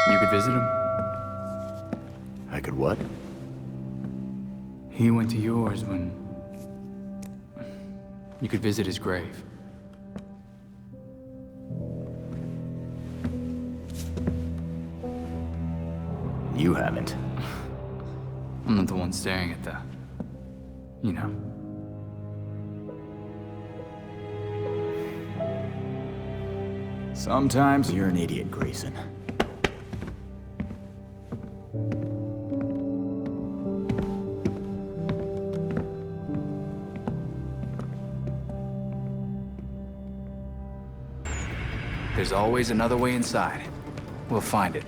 You could visit him. I could what? He went to yours when... You could visit his grave. You haven't. I'm not the one staring at the... You know. Sometimes you're an idiot, Grayson. There's always another way inside. We'll find it.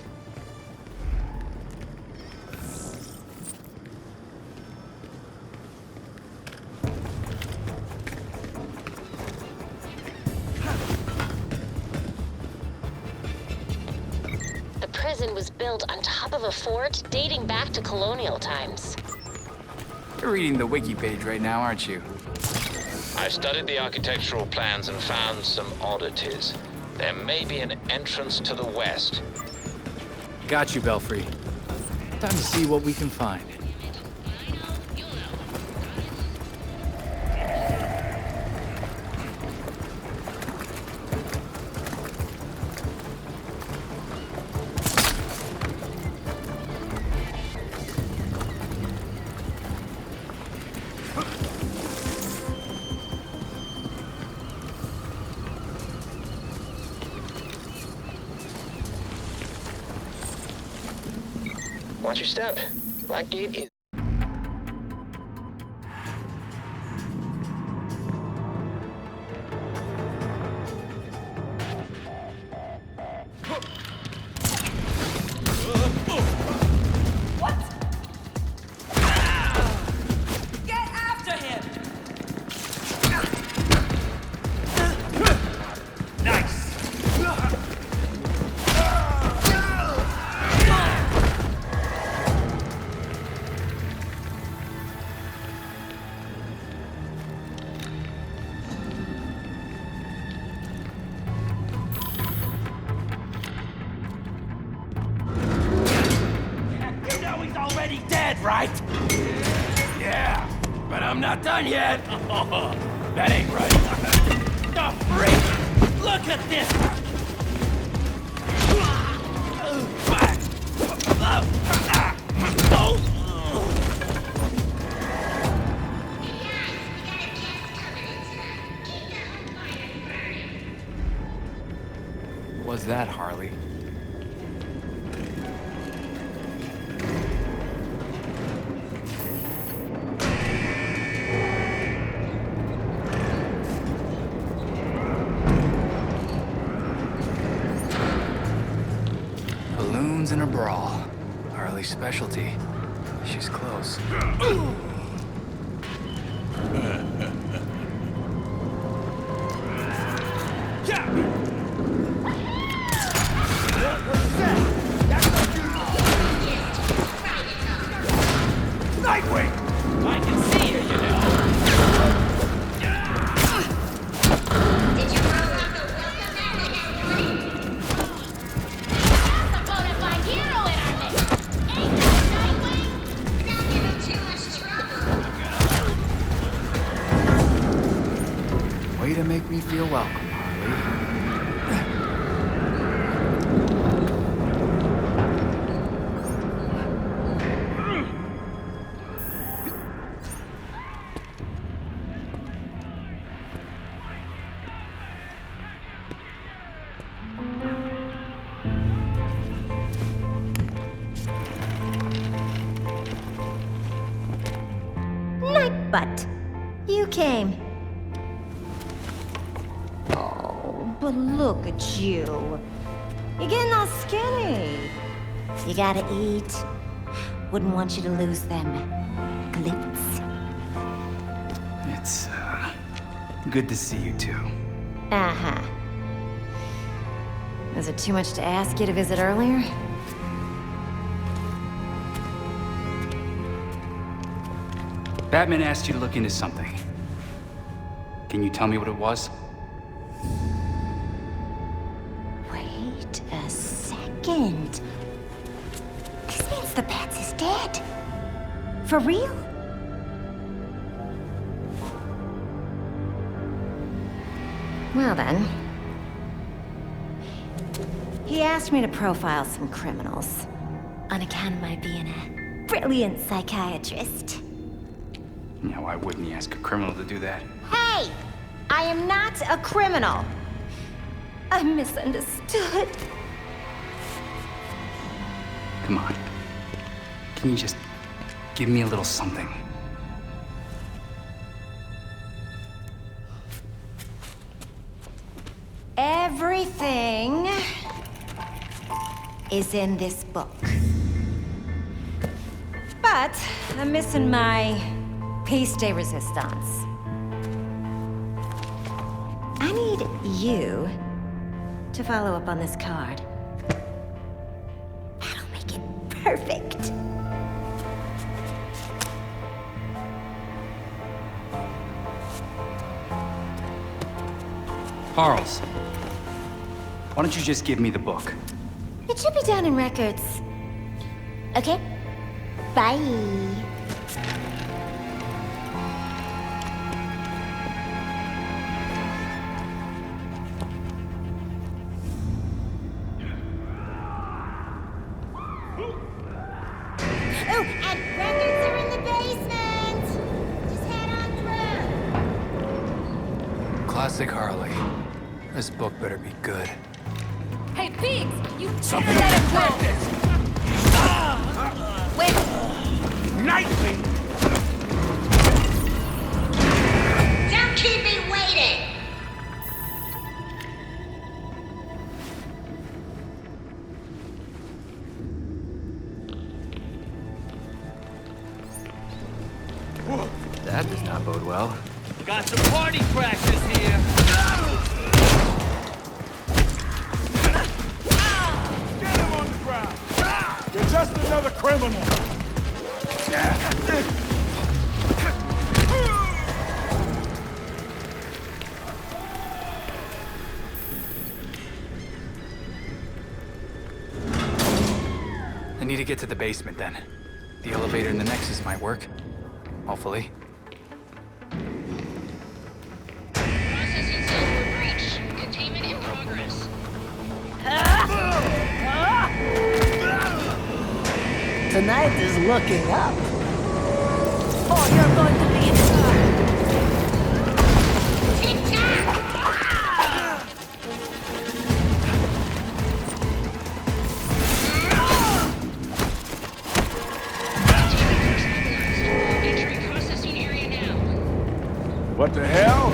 The prison was built on top of a fort dating back to colonial times. You're reading the wiki page right now, aren't you? I studied the architectural plans and found some oddities. There may be an entrance to the west. Got you, Belfry. Time to see what we can find. Watch your step. Black gate is... Get after him! Nice! You know he's already dead, right? Yeah, but I'm not done yet. That ain't right. The freak! Look at this! What's that, Harley? Balloons and a brawl. Harley's specialty. She's close. Nightwing! I can see you, you know. Did you program the welcome mat again, Woody? That's a bona fide hero in our midst. Ain't that Nightwing? Don't give him too much trouble. Way to make me feel welcome, Harley. Nightbutt, you came. Oh, but look at you. You're getting all skinny. You gotta eat. Wouldn't want you to lose them glutes. It's, good to see you too. Uh-huh. Was it too much to ask you to visit earlier? Batman asked you to look into something. Can you tell me what it was? Wait a second. means the Bats is dead. For real? Well then. He asked me to profile some criminals. On account of my being a brilliant psychiatrist. Yeah, why wouldn't he ask a criminal to do that? Hey! I am not a criminal. I'm misunderstood. Come on. Can you just give me a little something? Everything is in this book. But I'm missing my piece de resistance. I need you to follow up on this card. That'll make it perfect. Charles, why don't you just give me the book? It should be down in records. Okay? Bye. Oh, and records are in the basement! Just head on through. Classic Harley. This book better be good. Hey, Pigs! You Something better like let him this! go! Wait! Nightwing! Don't keep me waiting! That does not bode well. Got some party crashers here! Get him on the ground! You're just another criminal! I need to get to the basement then. The elevator in the Nexus might work. Hopefully. Processing zone for breach. Containment in progress. Tonight is looking up. Oh, you're going to be in Tick-tock! Entering processing area now. What the hell?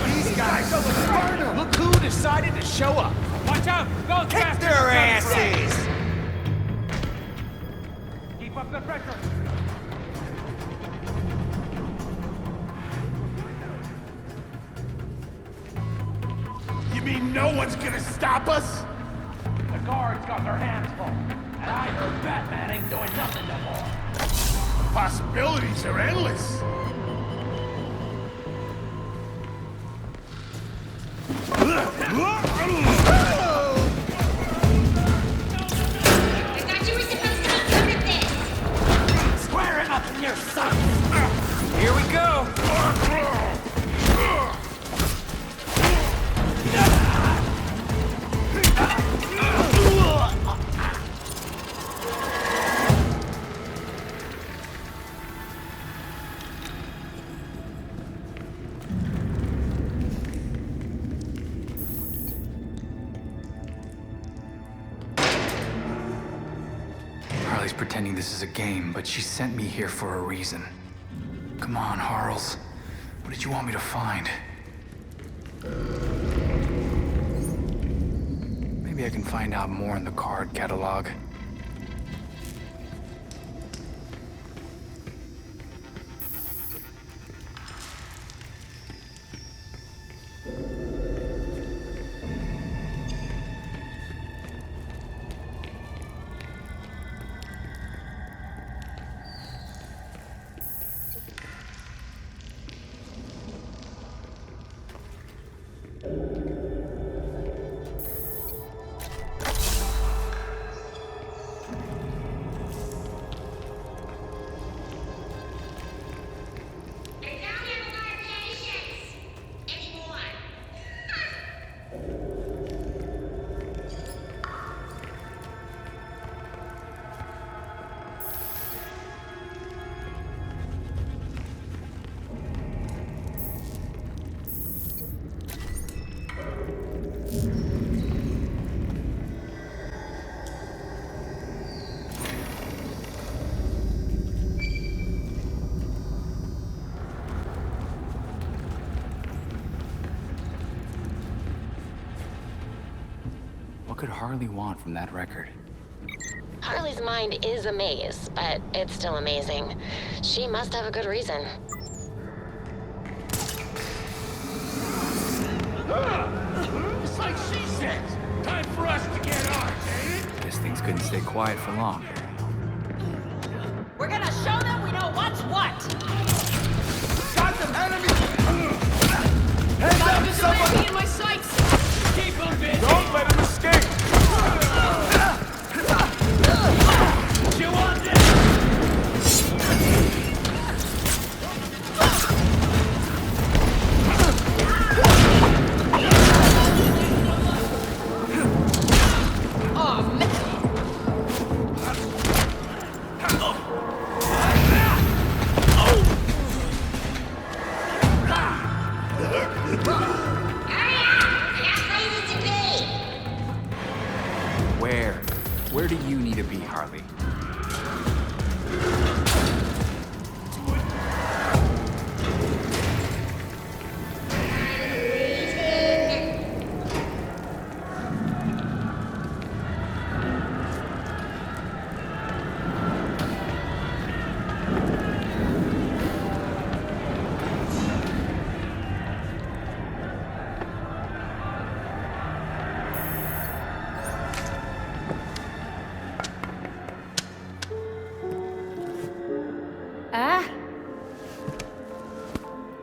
These guys! Look who decided to show up! Watch out! Go kick their asses! Keep up the pressure! You mean no one's gonna stop us? The guards got their hands full, and I heard Batman ain't doing nothing no more. Possibilities are endless. I thought you were supposed to be good at this! Square him up in your sights! Here we go! Harley's pretending this is a game, but she sent me here for a reason. Come on, Harles. What did you want me to find? Maybe I can find out more in the card catalog. could Harley want from that record? Harley's mind is a maze, but it's still amazing. She must have a good reason. It's like she says. Time for us to get ours, ain't it? Guess things couldn't stay quiet for long. We're gonna show them we know what's what. Got them, enemy! Hands up, somebody! In my sights. Keep them busy! Don't let him escape! You want this? Oh, man. Where do you need to be, Harley?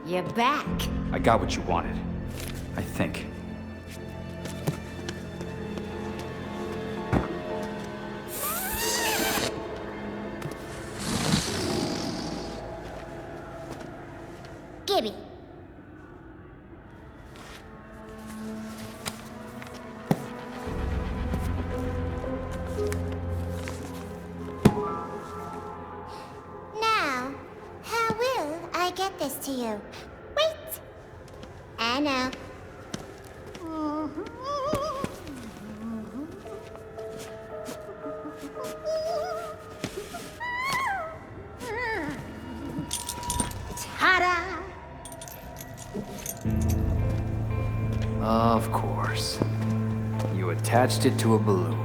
You're back. I got what you wanted. I think. Gibby. Now, how will I get this to you? Wait. I know. Ta-da! Of course. You attached it to a balloon.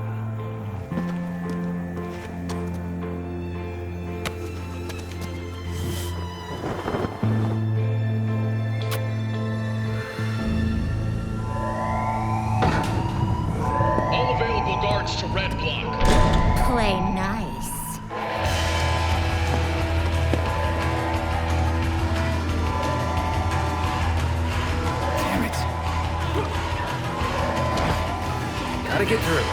All available guards to red block. Play nice. Damn it. Gotta get through.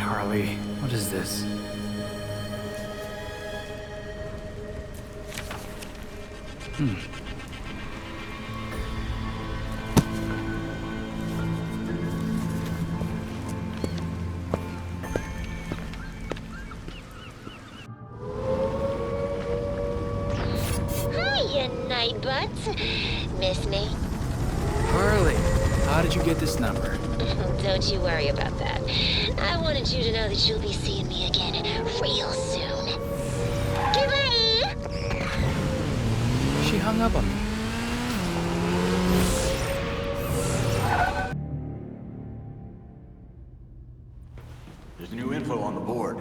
Harley. What is this? Hiya, Nightbutts. Miss me? Harley, how did you get this number? Don't you worry about that. I wanted you to know that you'll be seeing me again real soon. Goodbye! She hung up on me. There's new info on the board.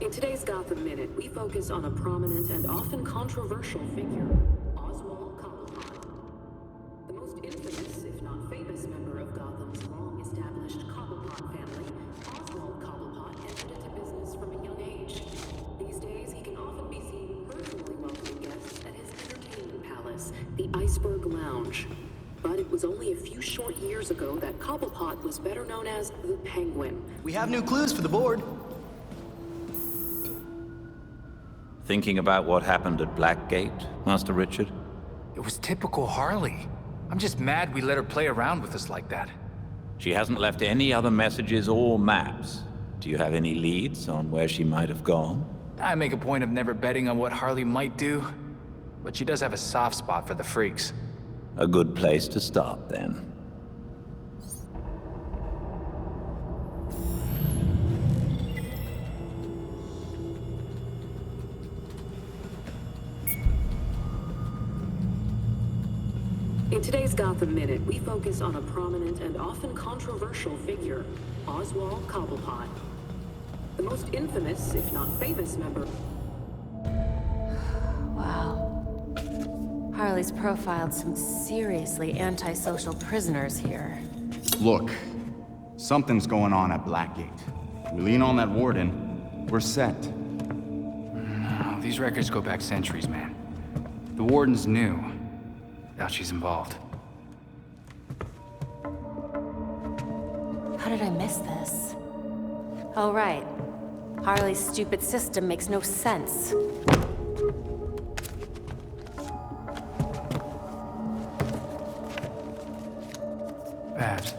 In today's Gotham Minute, we focus on a prominent and often controversial figure, Oswald Cobblepot. The most infamous, if not famous, member of Gotham's long-established Cobblepot family, Oswald Cobblepot entered into business from a young age. These days, he can often be seen personally welcoming guests at his entertainment palace, the Iceberg Lounge. But it was only a few short years ago that Cobblepot was better known as the Penguin. We have new clues for the board. Thinking about what happened at Blackgate, Master Richard? It was typical Harley. I'm just mad we let her play around with us like that. She hasn't left any other messages or maps. Do you have any leads on where she might have gone? I make a point of never betting on what Harley might do, but she does have a soft spot for the freaks. A good place to start, then. In today's Gotham Minute, we focus on a prominent and often controversial figure, Oswald Cobblepot. The most infamous, if not famous, member. Wow. Harley's profiled some seriously antisocial prisoners here. Look, something's going on at Blackgate. We lean on that warden, we're set. No, these records go back centuries, man. The warden's new. Doubt she's involved. How did I miss this? Oh, right. Harley's stupid system makes no sense. Babs.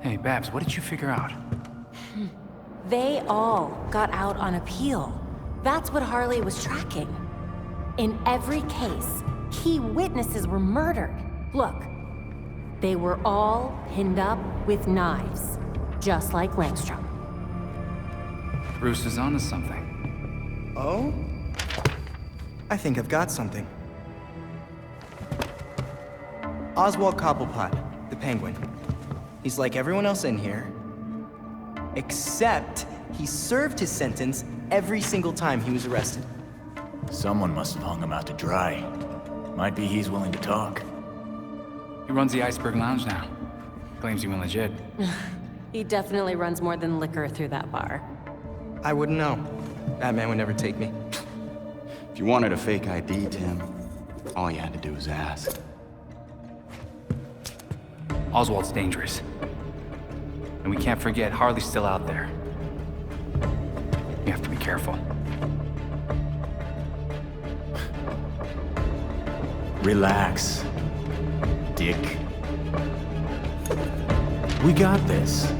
Hey, Babs, what did you figure out? They all got out on appeal. That's what Harley was tracking. In every case, key witnesses were murdered. Look, they were all pinned up with knives, just like Langstrom. Bruce is onto something. Oh? I think I've got something. Oswald Cobblepot, the Penguin. He's like everyone else in here, except he served his sentence every single time he was arrested. Someone must have hung him out to dry. Might be he's willing to talk. He runs the Iceberg Lounge now. Claims he went legit. He definitely runs more than liquor through that bar. I wouldn't know. That man would never take me. If you wanted a fake ID, Tim, all you had to do was ask. Oswald's dangerous. And we can't forget Harley's still out there. We have to be careful. Relax, Dick. We got this.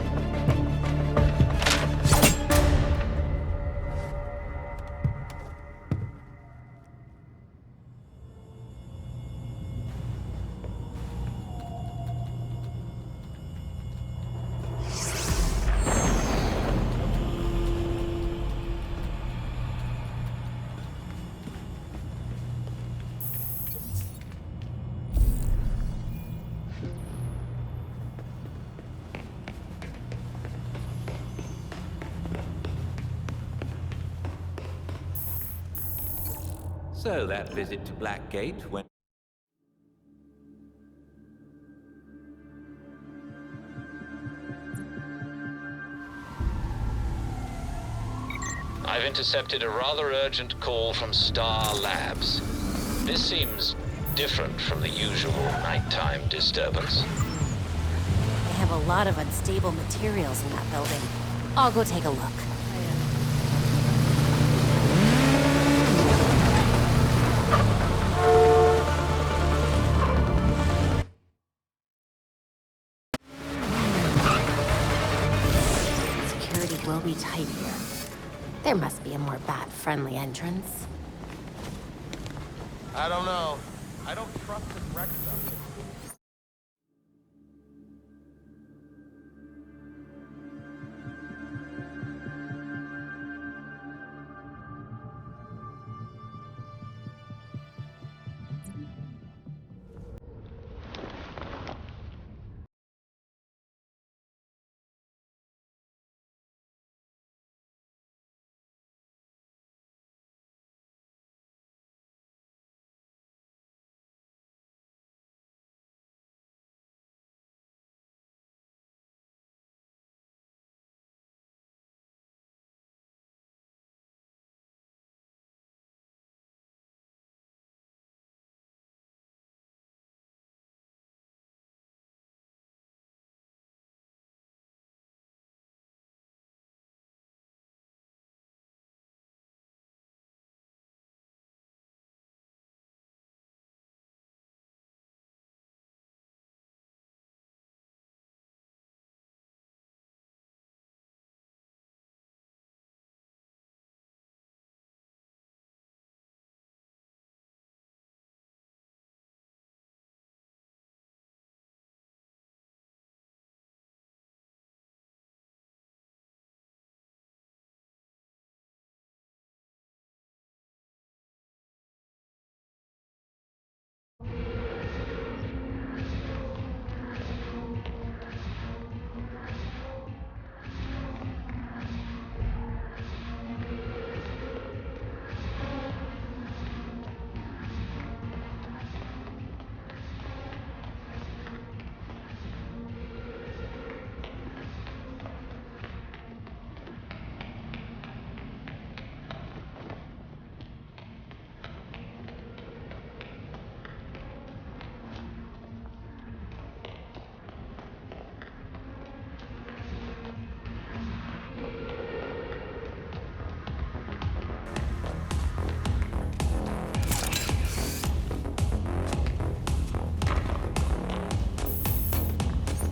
So that visit to Blackgate went... I've intercepted a rather urgent call from Star Labs. This seems different from the usual nighttime disturbance. They have a lot of unstable materials in that building. I'll go take a look. Security will be tight here. There must be a more bat-friendly entrance. I don't know. I don't trust this wreck stuff.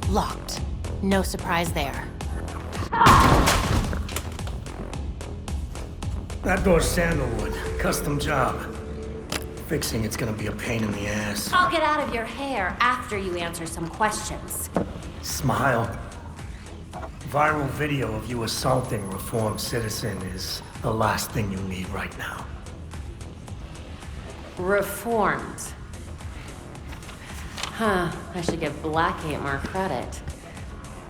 Locked. No surprise there. That door's sandalwood. Custom job. Fixing it's gonna be a pain in the ass. I'll get out of your hair after you answer some questions. Smile. Viral video of you assaulting a reformed citizen is the last thing you need right now. Reformed. Huh, I should give Blackgate more credit.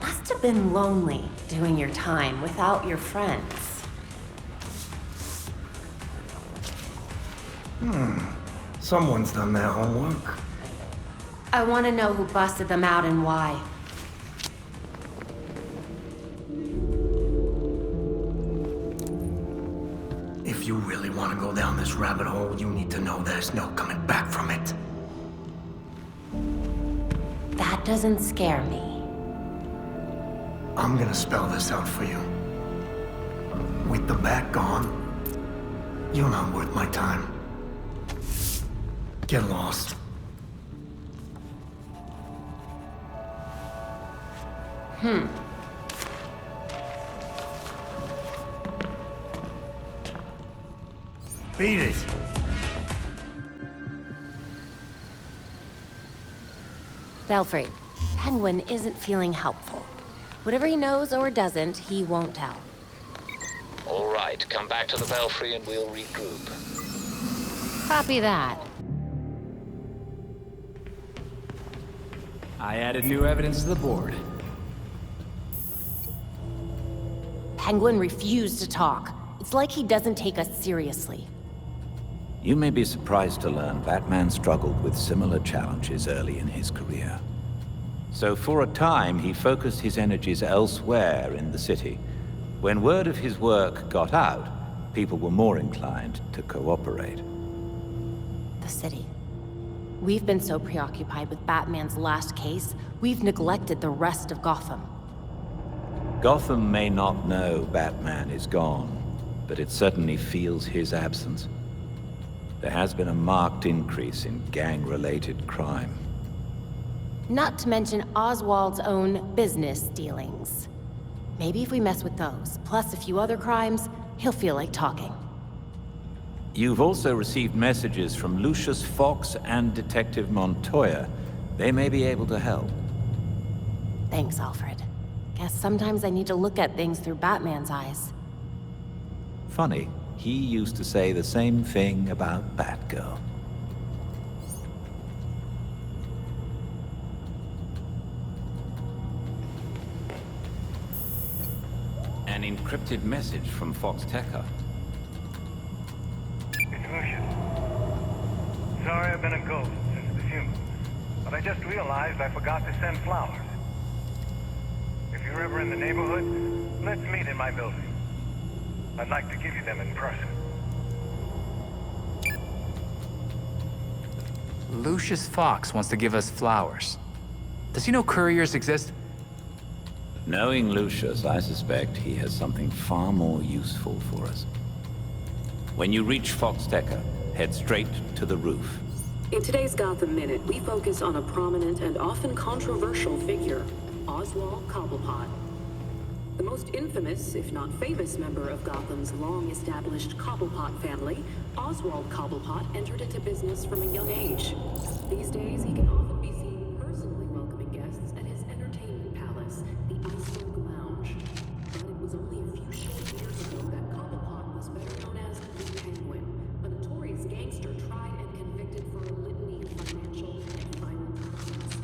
Must have been lonely doing your time without your friends. Someone's done their homework. I want to know who busted them out and why. If you really want to go down this rabbit hole, you need to know there's no coming back from it. That doesn't scare me. I'm gonna spell this out for you. With the bat gone, you're not worth my time. Get lost. Beat it. Belfry, Penguin isn't feeling helpful. Whatever he knows or doesn't, he won't tell. All right, come back to the Belfry and we'll regroup. Copy that. I added new evidence to the board. Penguin refused to talk. It's like he doesn't take us seriously. You may be surprised to learn Batman struggled with similar challenges early in his career. So for a time, he focused his energies elsewhere in the city. When word of his work got out, people were more inclined to cooperate. The city. We've been so preoccupied with Batman's last case, we've neglected the rest of Gotham. Gotham may not know Batman is gone, but it certainly feels his absence. There has been a marked increase in gang-related crime. Not to mention Oswald's own business dealings. Maybe if we mess with those, plus a few other crimes, he'll feel like talking. You've also received messages from Lucius Fox and Detective Montoya. They may be able to help. Thanks, Alfred. Guess sometimes I need to look at things through Batman's eyes. Funny, he used to say the same thing about Batgirl. An encrypted message from Fox Techer. It's Lucius. Sorry I've been a ghost since the funeral, but I just realized I forgot to send flowers. If you're ever in the neighborhood, let's meet in my building. I'd like to give you them in person. Lucius Fox wants to give us flowers. Does he know couriers exist? Knowing Lucius, I suspect he has something far more useful for us. When you reach Fox Techer, head straight to the roof. In today's Gotham Minute, we focus on a prominent and often controversial figure, Oswald Cobblepot. The most infamous, if not famous, member of Gotham's long-established Cobblepot family, Oswald Cobblepot entered into business from a young age. These days, he can often be seen personally welcoming guests at his entertainment palace, the Iceberg Lounge. But it was only a few short years ago that Cobblepot was better known as the Penguin, a notorious gangster tried and convicted for a litany of financial and violent crimes.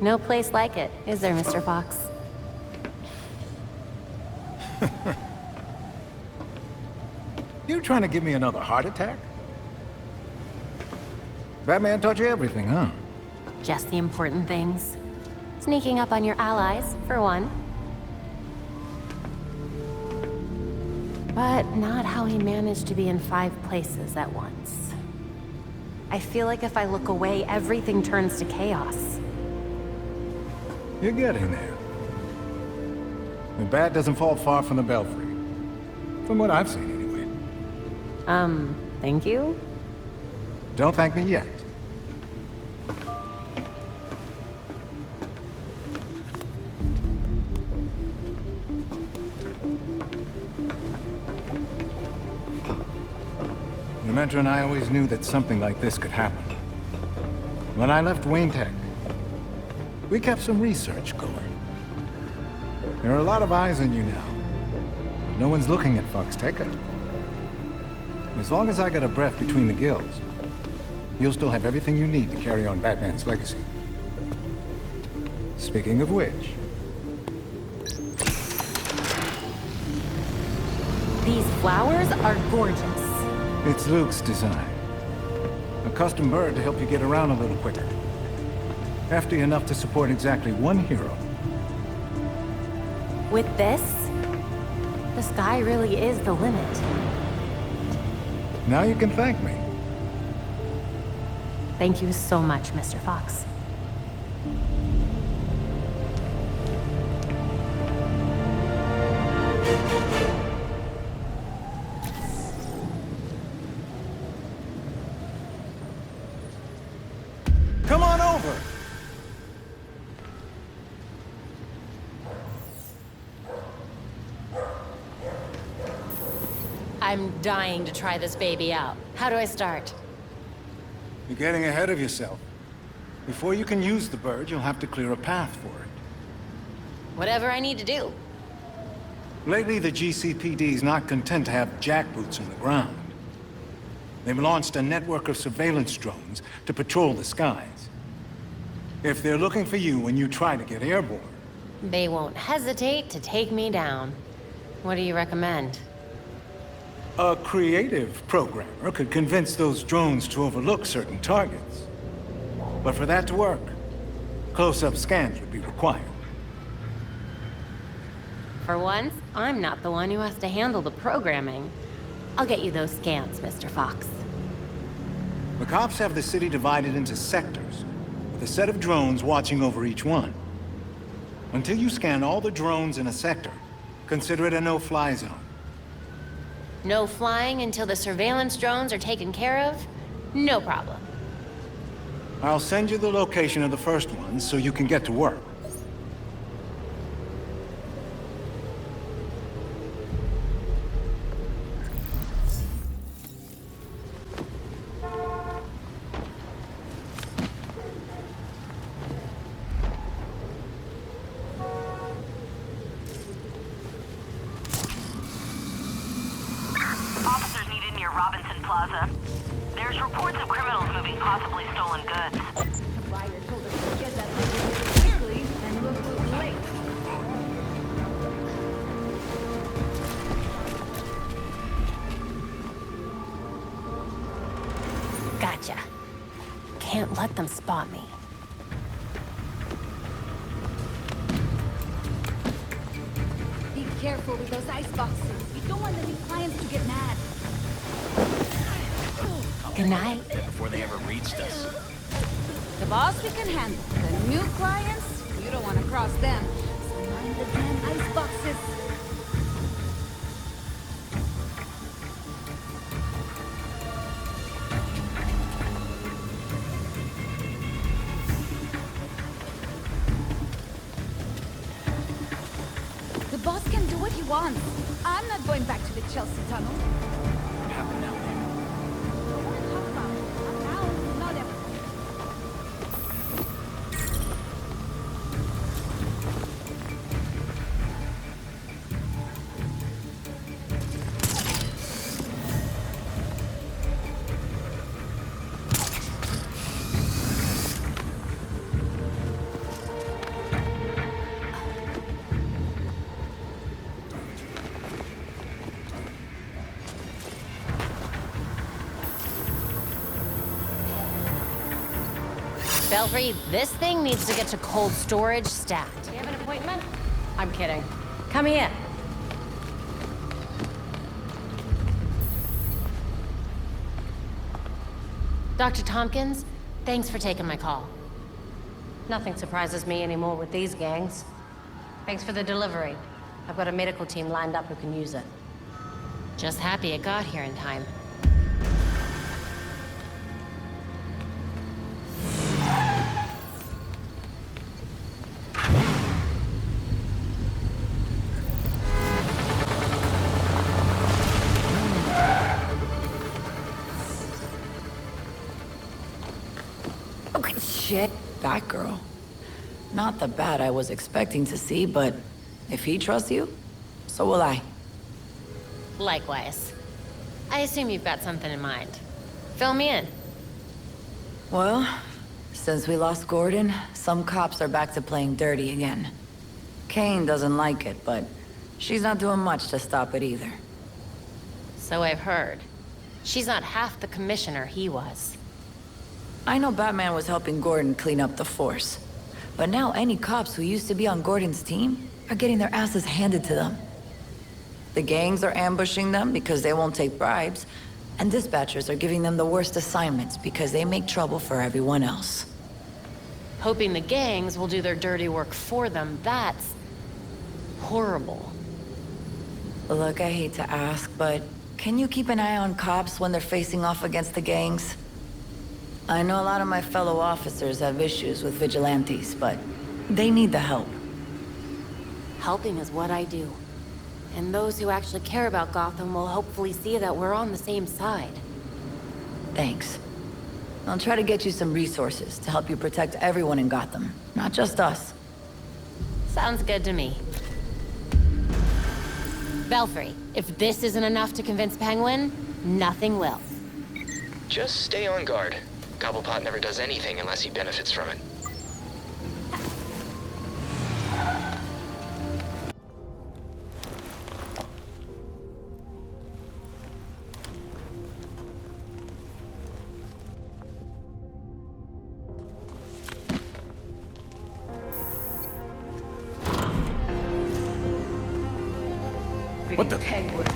No place like it, is there, Mr. Fox? You trying to give me another heart attack? Batman taught you everything, huh? Just the important things. Sneaking up on your allies, for one. But not how he managed to be in 5 places at once. I feel like if I look away, everything turns to chaos. You're getting there. The bat doesn't fall far from the belfry. From what I've seen, anyway. Thank you? Don't thank me yet. The Mentor and I always knew that something like this could happen. When I left Wayne Tech, we kept some research going. There are a lot of eyes on you now. But no one's looking at Fox Techer. As long as I got a breath between the gills, you'll still have everything you need to carry on Batman's legacy. Speaking of which... These flowers are gorgeous. It's Luke's design. A custom bird to help you get around a little quicker. Hefty enough to support exactly 1 hero. With this, the sky really is the limit. Now you can thank me. Thank you so much, Mr. Fox. Come on over! I'm dying to try this baby out. How do I start? You're getting ahead of yourself. Before you can use the bird, you'll have to clear a path for it. Whatever I need to do. Lately, the GCPD's not content to have jackboots on the ground. They've launched a network of surveillance drones to patrol the skies. If they're looking for you when you try to get airborne... They won't hesitate to take me down. What do you recommend? A creative programmer could convince those drones to overlook certain targets. But for that to work, close-up scans would be required. For once, I'm not the one who has to handle the programming. I'll get you those scans, Mr. Fox. The cops have the city divided into sectors, with a set of drones watching over each one. Until you scan all the drones in a sector, consider it a no-fly zone. No flying until the surveillance drones are taken care of? No problem. I'll send you the location of the first one so you can get to work. Officers needed near Robinson Plaza. There's reports of criminals moving possibly stolen goods. Buyer told us to get that thing quickly, and look who's late. Gotcha. Can't let them spot me. Be careful with those ice boxes. You don't want the new clients to get mad. Good night. Before they ever reached us. The boss we can handle. The new clients, you don't want to cross them. So mind the damn ice boxes. The boss can do what he wants. I'm not going back to the Chelsea tunnel. What happened now? Talk about it. Now, not ever. Belfry, this thing needs to get to cold storage stat. Do you have an appointment? I'm kidding. Come in. Dr. Tompkins, thanks for taking my call. Nothing surprises me anymore with these gangs. Thanks for the delivery. I've got a medical team lined up who can use it. Just happy it got here in time. Okay, shit, that girl. Not the bat I was expecting to see, but if he trusts you, so will I. Likewise. I assume you've got something in mind. Fill me in. Well, since we lost Gordon, some cops are back to playing dirty again. Kane doesn't like it, but she's not doing much to stop it either. So I've heard. She's not half the commissioner he was. I know Batman was helping Gordon clean up the force, but now any cops who used to be on Gordon's team are getting their asses handed to them. The gangs are ambushing them because they won't take bribes, and dispatchers are giving them the worst assignments because they make trouble for everyone else. Hoping the gangs will do their dirty work for them, that's horrible. Look, I hate to ask, but can you keep an eye on cops when they're facing off against the gangs? I know a lot of my fellow officers have issues with vigilantes, but they need the help. Helping is what I do. And those who actually care about Gotham will hopefully see that we're on the same side. Thanks. I'll try to get you some resources to help you protect everyone in Gotham, not just us. Sounds good to me. Belfry, if this isn't enough to convince Penguin, nothing will. Just stay on guard. Cobblepot never does anything unless he benefits from it. What the? Penguin.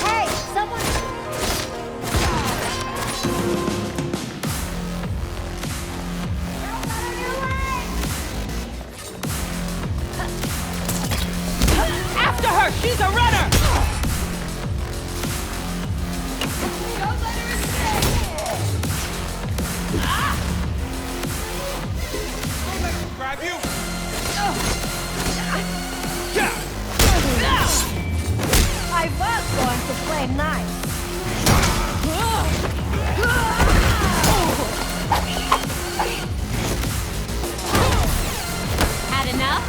Hey, someone... After her! She's a runner! Don't let her escape! Grab you! I was going to play nice. Had enough?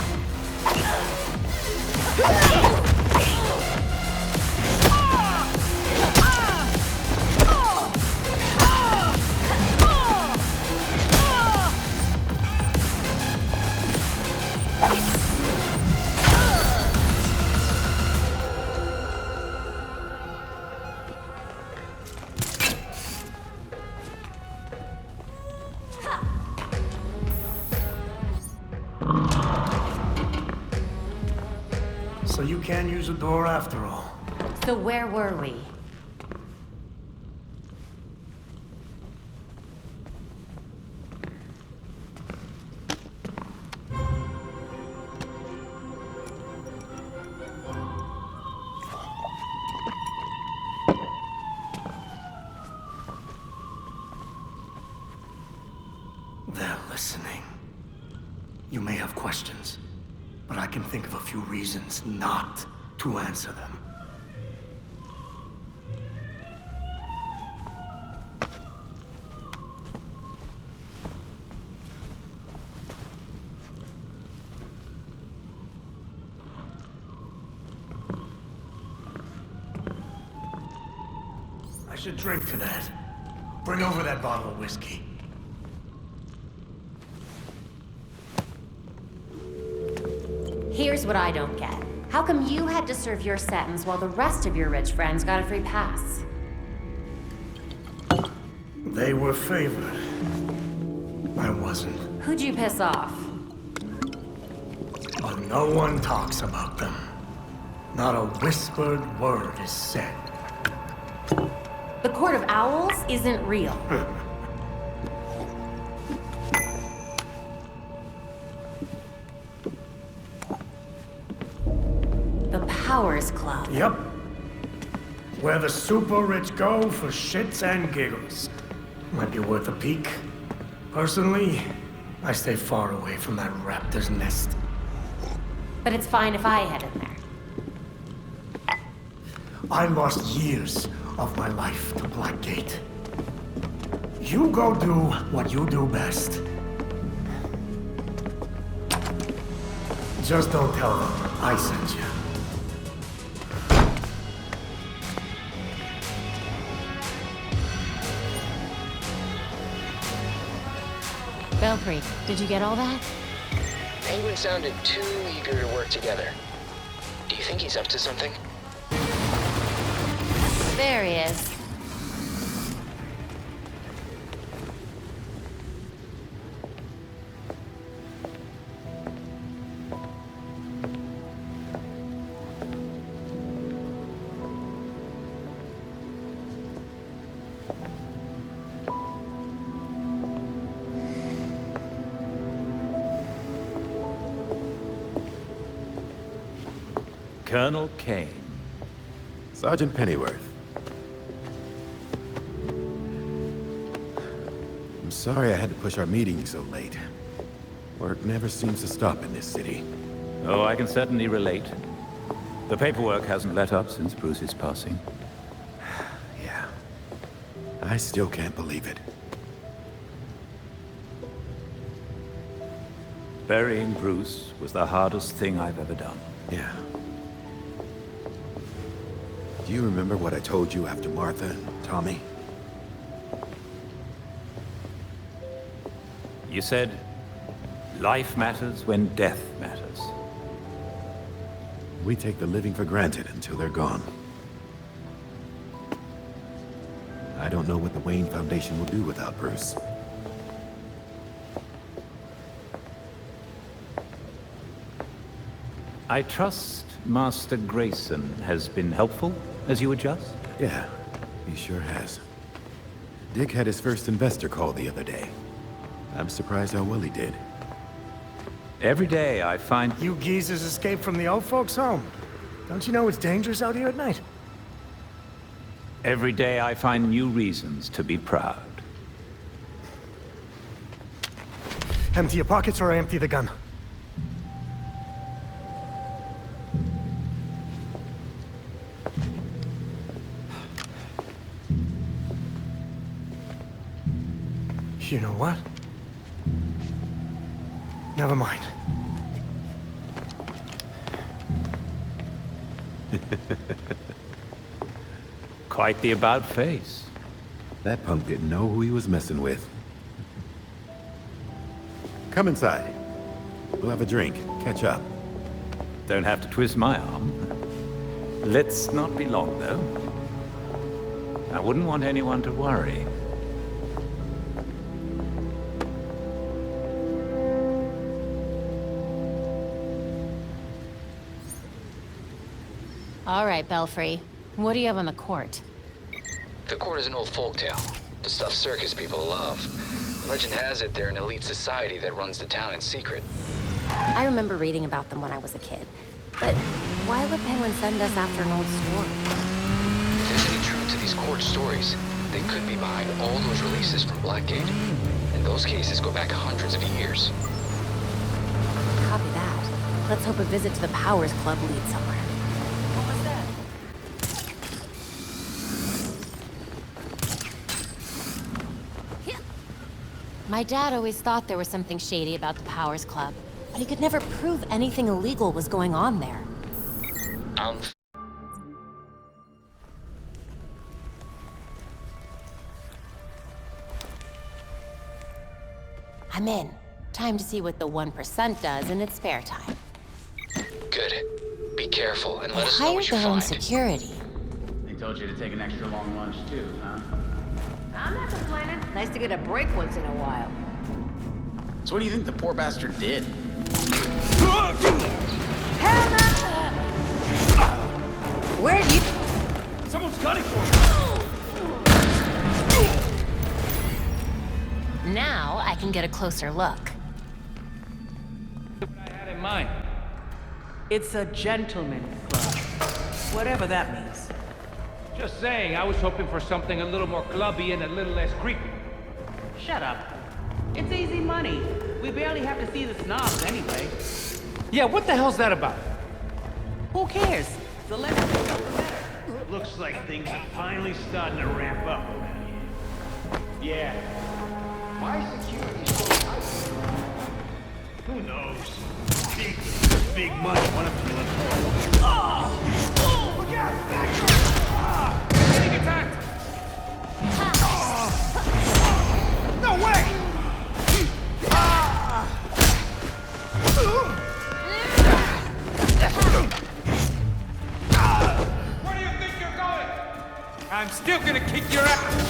So you can't use the door after all. So where were we? They're listening. You may have questions, but I can think of a few reasons not to answer them. I should drink to that. Bring over that bottle of whiskey. Here's what I don't get. How come you had to serve your sentence while the rest of your rich friends got a free pass? They were favored. I wasn't. Who'd you piss off? But no one talks about them. Not a whispered word is said. The Court of Owls isn't real. The Powers Club. Yep. Where the super rich go for shits and giggles. Might be worth a peek. Personally, I stay far away from that raptor's nest. But it's fine if I head in there. I lost years of my life to Blackgate. You go do what you do best. Just don't tell them I sent you. Belfry, did you get all that? Penguin sounded too eager to work together. Do you think he's up to something? There he is. Colonel Kane. Sergeant Pennyworth. I'm sorry I had to push our meeting so late. Work never seems to stop in this city. Oh, I can certainly relate. The paperwork hasn't let up since Bruce's passing. Yeah. I still can't believe it. Burying Bruce was the hardest thing I've ever done. Yeah. Do you remember what I told you after Martha and Tommy? You said, life matters when death matters. We take the living for granted until they're gone. I don't know what the Wayne Foundation will do without Bruce. I trust Master Grayson has been helpful as you adjust? Yeah, he sure has. Dick had his first investor call the other day. I'm surprised how well he did. Every day I find... You geezers escaped from the old folks' home. Don't you know it's dangerous out here at night? Every day I find new reasons to be proud. Empty your pockets or I empty the gun. You know what? Never mind. Quite the about-face. That punk didn't know who he was messing with. Come inside. We'll have a drink, catch up. Don't have to twist my arm. Let's not be long, though. I wouldn't want anyone to worry. All right, Belfry. What do you have on the court? The court is an old folktale. The stuff circus people love. Legend has it they're an elite society that runs the town in secret. I remember reading about them when I was a kid. But why would Penguin send us after an old story? If there's any truth to these court stories, they could be behind all those releases from Blackgate. And those cases go back hundreds of years. Copy that. Let's hope a visit to the Powers Club leads somewhere. What was that? My dad always thought there was something shady about the Powers Club, but he could never prove anything illegal was going on there. I'm in. Time to see what the 1% does in its spare time. Good. Be careful and let us know Hired what you their own find. security. They told you to take an extra long lunch too, huh? I'm not complaining. Nice to get a break once in a while. So what do you think the poor bastard did? Where you? Someone's gunning for me! Now I can get a closer look. What I had in mind. It's a gentleman's club. Whatever that means. Just saying, I was hoping for something a little more clubby and a little less creepy. Shut up. It's easy money. We barely have to see the snobs anyway. Yeah, what the hell's that about? Who cares? The less we know, the better. Looks like things are finally starting to ramp up around here. Yeah. Why security so tight? Who knows? Big money wanna feel it for. Oh! Look out! Back! Getting attacked! No way! Where do you think you're going? I'm still gonna kick your ass!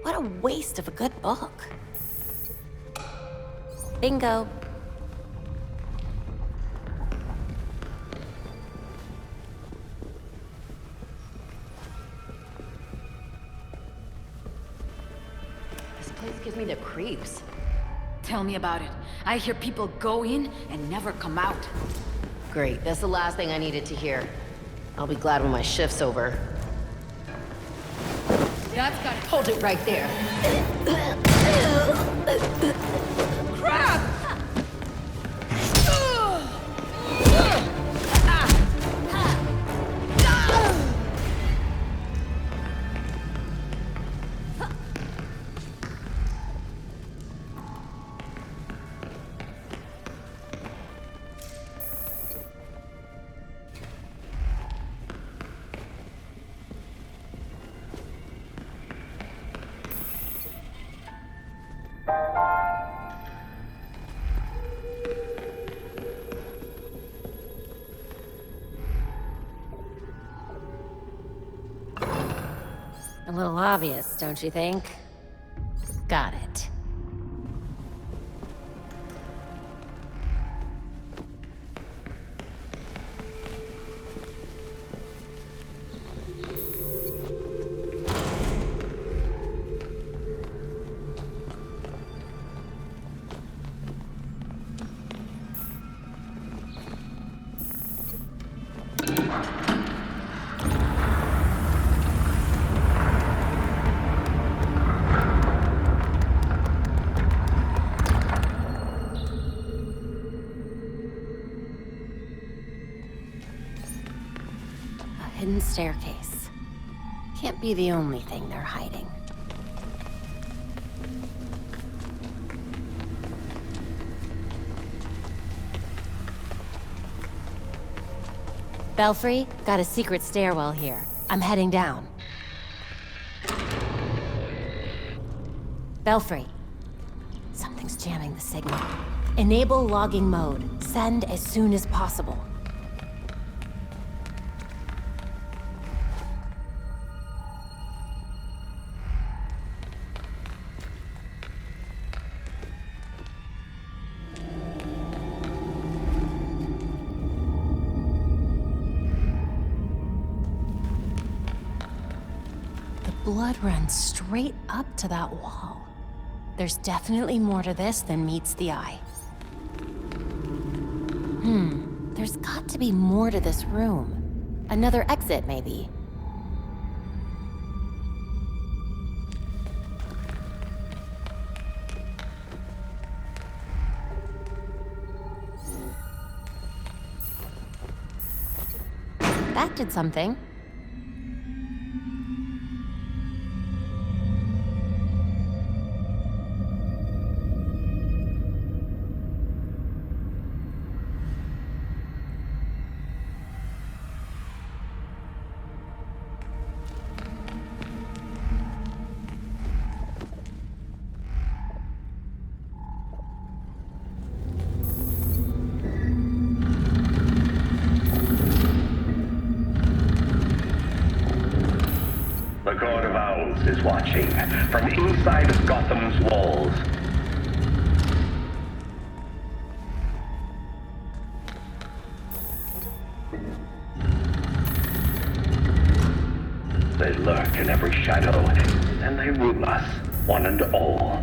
What a waste of a good book. Bingo. This place gives me the creeps. Tell me about it. I hear people go in and never come out. Great, that's the last thing I needed to hear. I'll be glad when my shift's over. That's got it. Hold it right there. Crap! A little obvious, don't you think? Got it. Hidden staircase. Can't be the only thing they're hiding. Belfry, got a secret stairwell here. I'm heading down. Belfry. Something's jamming the signal. Enable logging mode. Send as soon as possible. Blood runs straight up to that wall. There's definitely more to this than meets the eye. There's got to be more to this room. Another exit, maybe. That did something. The God of Owls is watching from inside of Gotham's walls. They lurk in every shadow, and they rule us, one and all.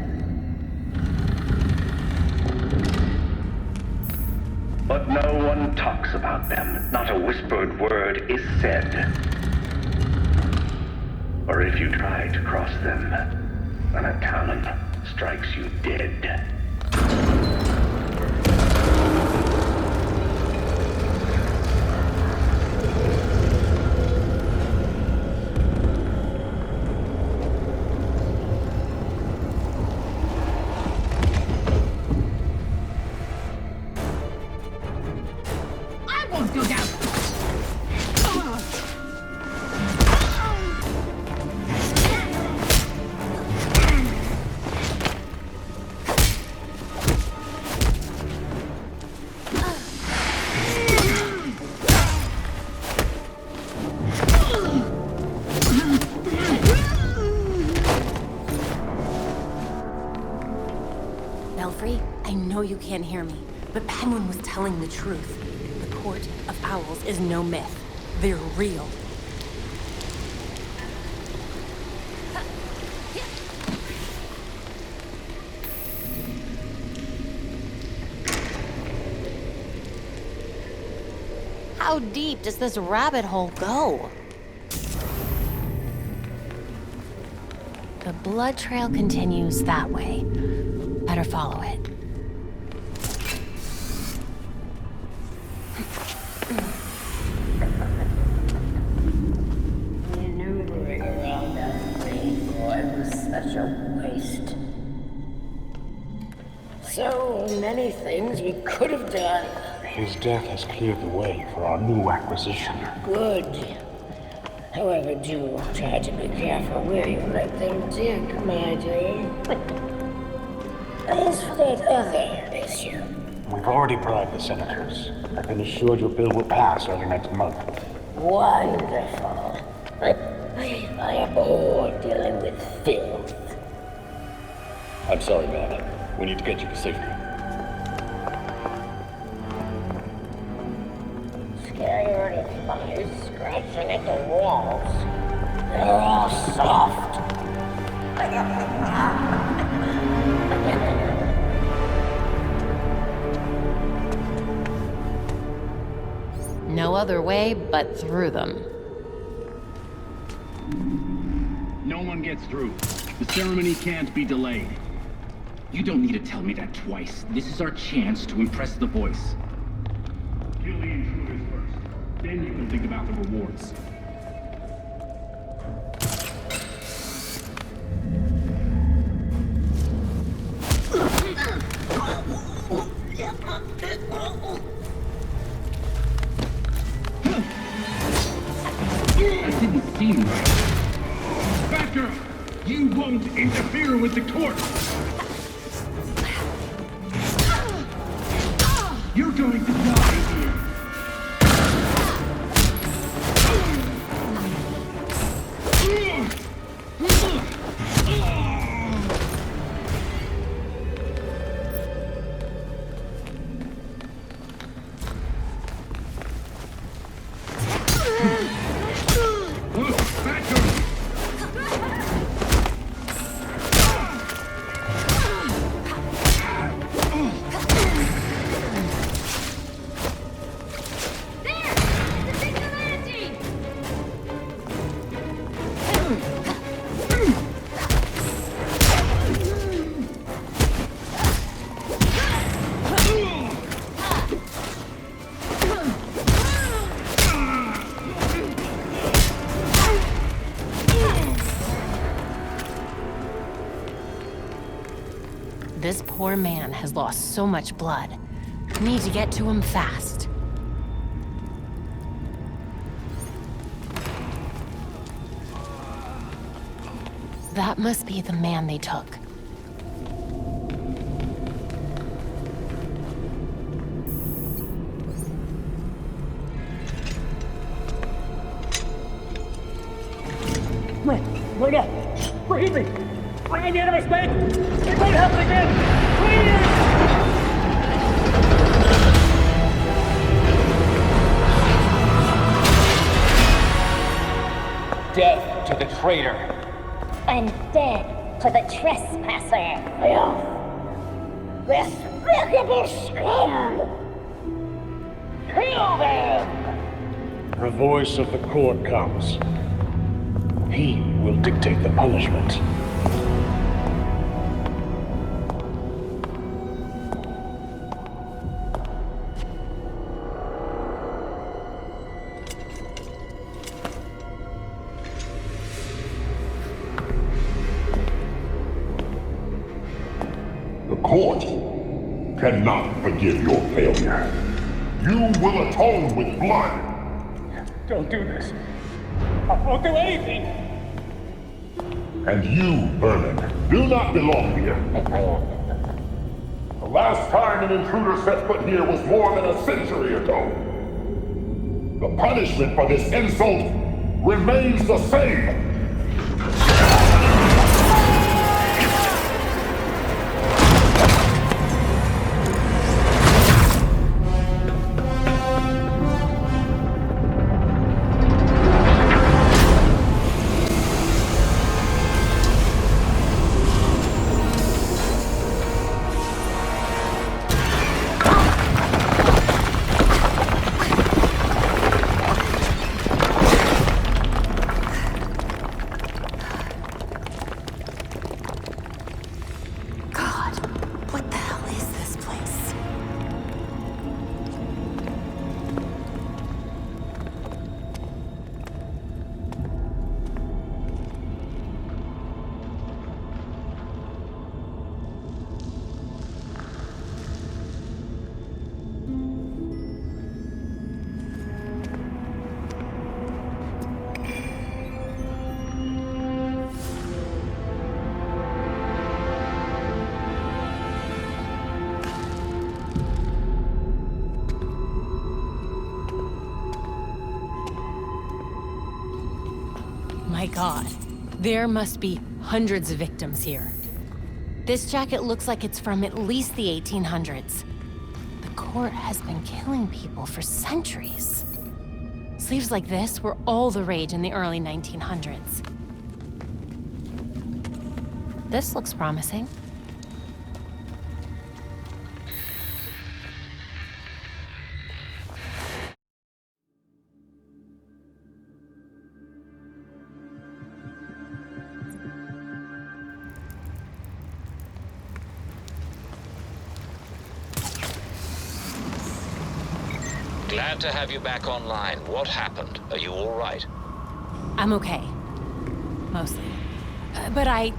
But no one talks about them. Not a whispered word is said. Or if you try to cross them, then a talon strikes you dead. I won't go down! Belfry, I know you can't hear me, but Penguin was telling the truth. The Court of Owls is no myth. They're real. How deep does this rabbit hole go? The blood trail continues that way. Better follow it. Maneuvering around that rainbow was such a waste. So many things we could have done. His death has cleared the way for our new acquisition. Good. However, do try to be careful where you let them dig, my dear. As for that other issue, We've already bribed the senators. I've been assured your bill will pass early next month. wonderful. I am bored dealing with filth. I'm sorry, man. We need to get you to safety. Scary flies scratching at the walls. They're all soft. No other way but through them. No one gets through. The ceremony can't be delayed. You don't need to tell me that twice. This is our chance to impress the voice. Kill the intruders first. Then you can think about the rewards. That didn't seem right. Batgirl, you won't interfere with the court. You're going to die here. This poor man has lost so much blood. Need to get to him fast. That must be the man they took. Wait up! Wait me! Bring in the enemy space! It won't happen again! Please! Death to the traitor! And dead to the trespasser! Despicable scum! Kill them! The voice of the court comes. He will dictate the punishment. The court cannot forgive your failure. You will atone with blood. Don't do this. I won't do anything! And you, Vermin, do not belong here. The last time an intruder set foot here was more than a century ago. The punishment for this insult remains the same. my god. There must be hundreds of victims here. This jacket looks like it's from at least the 1800s. The court has been killing people for centuries. Sleeves like this were all the rage in the early 1900s. This looks promising. Glad to have you back online. What happened? Are you all right? I'm okay. Mostly. But I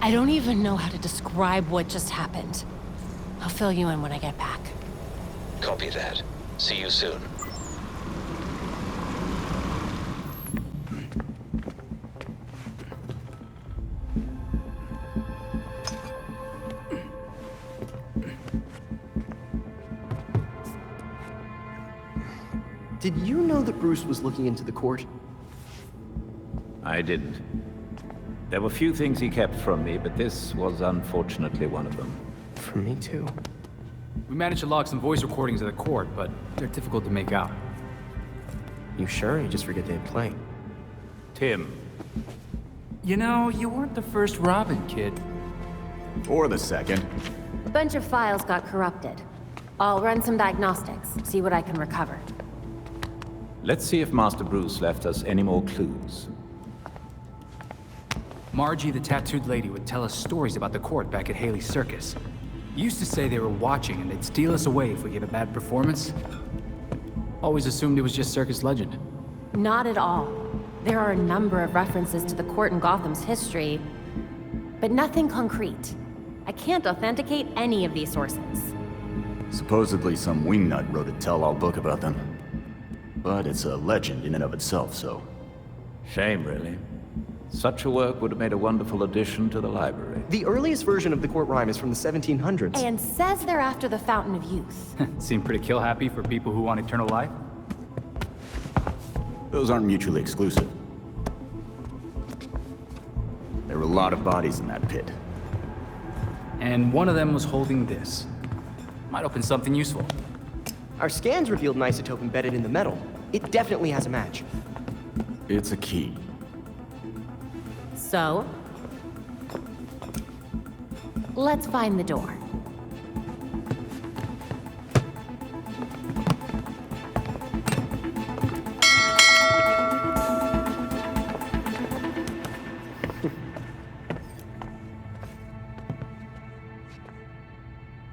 don't even know how to describe what just happened. I'll fill you in when I get back. Copy that. See you soon. Did you know that Bruce was looking into the court? I didn't. There were few things he kept from me, but this was unfortunately one of them. From me too. We managed to log some voice recordings of the court, but they're difficult to make out. You sure? You just forget they play. Tim. You know, you weren't the first Robin, kid. Or the second. A bunch of files got corrupted. I'll run some diagnostics, see what I can recover. Let's see if Master Bruce left us any more clues. Margie, the tattooed lady, would tell us stories about the court back at Haley's Circus. Used to say they were watching and they'd steal us away if we gave a bad performance. Always assumed it was just circus legend. Not at all. There are a number of references to the court in Gotham's history, but nothing concrete. I can't authenticate any of these sources. Supposedly some wingnut wrote a tell-all book about them. But it's a legend in and of itself, so... Shame, really. Such a work would have made a wonderful addition to the library. The earliest version of the court rhyme is from the 1700s. And says they're after the Fountain of Youth. Seem pretty kill-happy for people who want eternal life. Those aren't mutually exclusive. There were a lot of bodies in that pit. And one of them was holding this. Might open something useful. Our scans revealed an isotope embedded in the metal. It definitely has a match. It's a key. So? Let's find the door.